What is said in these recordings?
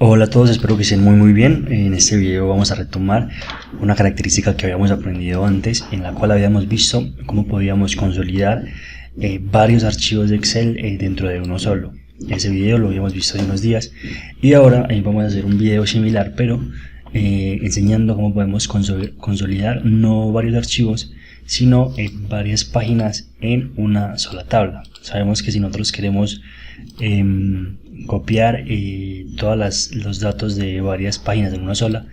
Hola a todos, espero que estén muy bien. En este video vamos a retomar una característica que habíamos aprendido antes, en la cual habíamos visto cómo podíamos consolidar varios archivos de Excel dentro de uno solo. Ese video lo habíamos visto hace unos días y ahora vamos a hacer un video similar, pero enseñando cómo podemos consolidar no varios archivos, sino varias páginas en una sola tabla. Sabemos que si nosotros queremos copiar todos los datos de varias páginas en una sola,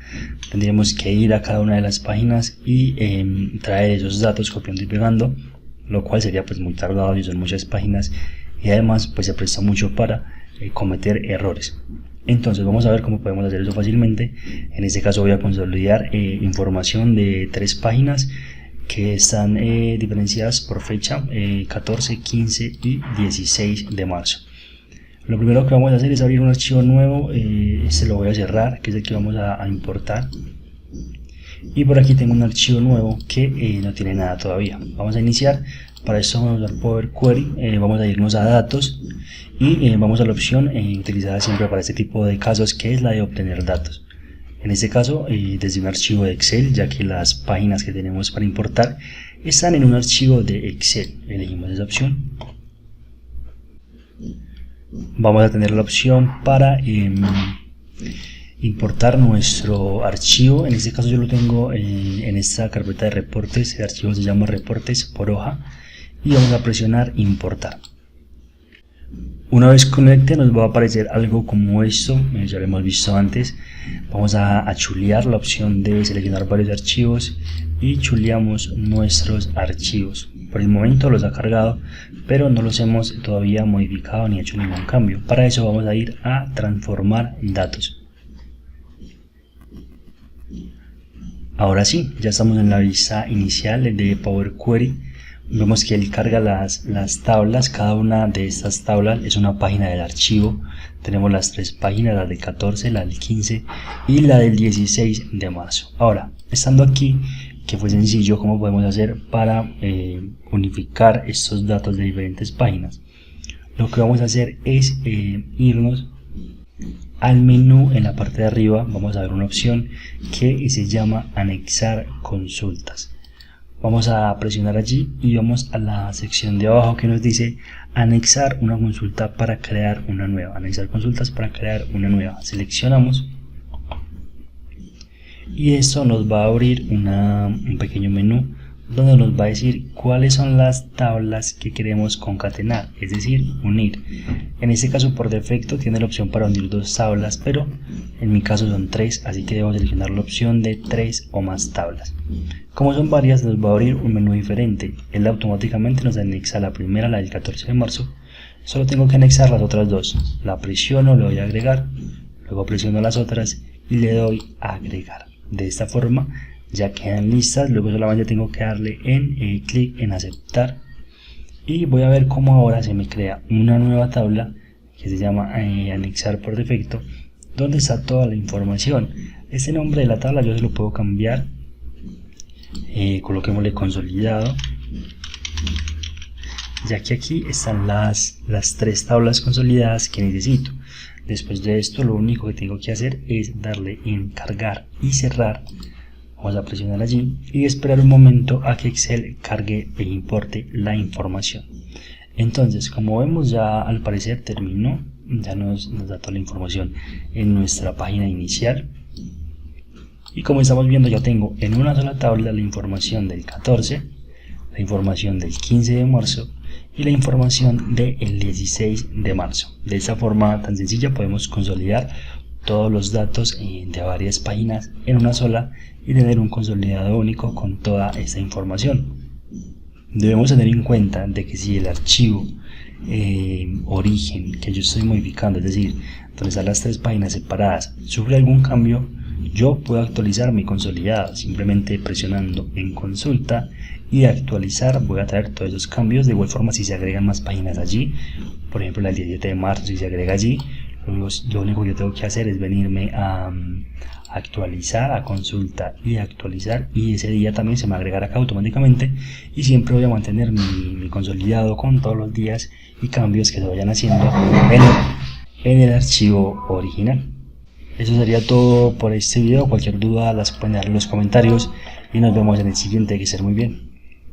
tendríamos que ir a cada una de las páginas y traer esos datos copiando y pegando, lo cual sería pues muy tardado y son muchas páginas, y además pues se presta mucho para cometer errores. Entonces vamos a ver cómo podemos hacer eso fácilmente. En este caso voy a consolidar información de 3 páginas que están diferenciadas por fecha 14, 15 y 16 de marzo. Lo primero que vamos a hacer es abrir un archivo nuevo. Este lo voy a cerrar, que es el que vamos a importar, y por aquí tengo un archivo nuevo que no tiene nada todavía. Vamos a iniciar. Para esto vamos a usar Power Query, vamos a irnos a datos y vamos a la opción utilizada siempre para este tipo de casos, que es la de obtener datos. En este caso desde un archivo de Excel, ya que las páginas que tenemos para importar están en un archivo de Excel. Elegimos esa opción. Vamos a tener la opción para importar nuestro archivo. En este caso yo lo tengo en esta carpeta de reportes. El archivo se llama reportes por hoja y vamos a presionar importar. Una vez conecte nos va a aparecer algo como esto, ya lo hemos visto antes. Vamos a chulear la opción de seleccionar varios archivos y chuleamos nuestros archivos. Por el momento los ha cargado, pero no los hemos todavía modificado ni hecho ningún cambio. Para eso vamos a ir a transformar datos. Ahora sí, ya estamos en la vista inicial de Power Query. Vemos que él carga las tablas. Cada una de estas tablas es una página del archivo. Tenemos las 3 páginas, la del 14, la del 15 y la del 16 de marzo. Ahora, estando aquí, que fue sencillo, ¿cómo podemos hacer para unificar estos datos de diferentes páginas? Lo que vamos a hacer es irnos al menú. En la parte de arriba vamos a ver una opción que se llama anexar consultas. Vamos a presionar allí y vamos a la sección de abajo que nos dice anexar una consulta para crear una nueva. Anexar consultas para crear una nueva. Seleccionamos y esto nos va a abrir un pequeño menú donde nos va a decir cuáles son las tablas que queremos concatenar, es decir, unir. En este caso por defecto tiene la opción para unir 2 tablas, pero en mi caso son 3, así que debo seleccionar la opción de 3 o más tablas. Como son varias, nos va a abrir un menú diferente. Él automáticamente nos anexa la primera, la del 14 de marzo. Solo tengo que anexar las otras 2. La presiono, le doy a agregar, luego presiono las otras y le doy a agregar. De esta forma ya quedan listas. Luego solamente tengo que darle en clic en aceptar y voy a ver cómo ahora se me crea una nueva tabla que se llama anexar por defecto, donde está toda la información. Este nombre de la tabla yo se lo puedo cambiar. Coloquémosle consolidado, ya que aquí están las 3 tablas consolidadas que necesito. Después de esto lo único que tengo que hacer es darle en cargar y cerrar. Vamos a presionar allí y esperar un momento a que Excel cargue e importe la información. Entonces, como vemos, ya al parecer terminó. Ya nos da toda la información en nuestra página inicial. Y como estamos viendo, ya tengo en una sola tabla la información del 14, la información del 15 de marzo y la información del 16 de marzo. De esta forma tan sencilla podemos consolidar todos los datos de varias páginas en una sola y tener un consolidado único con toda esta información. Debemos tener en cuenta de que si el archivo origen que yo estoy modificando, es decir, donde están las 3 páginas separadas, sufre algún cambio, yo puedo actualizar mi consolidado simplemente presionando en consulta y actualizar. Voy a traer todos esos cambios. De igual forma, si se agregan más páginas allí, por ejemplo la del 17 de marzo, si se agrega allí, lo único que yo tengo que hacer es venirme a actualizar, a consulta y actualizar, y ese día también se me agregará acá automáticamente, y siempre voy a mantener mi consolidado con todos los días y cambios que se vayan haciendo en el archivo original. Eso sería todo por este video. Cualquier duda las pueden dejar en los comentarios y nos vemos en el siguiente. Que estén muy bien.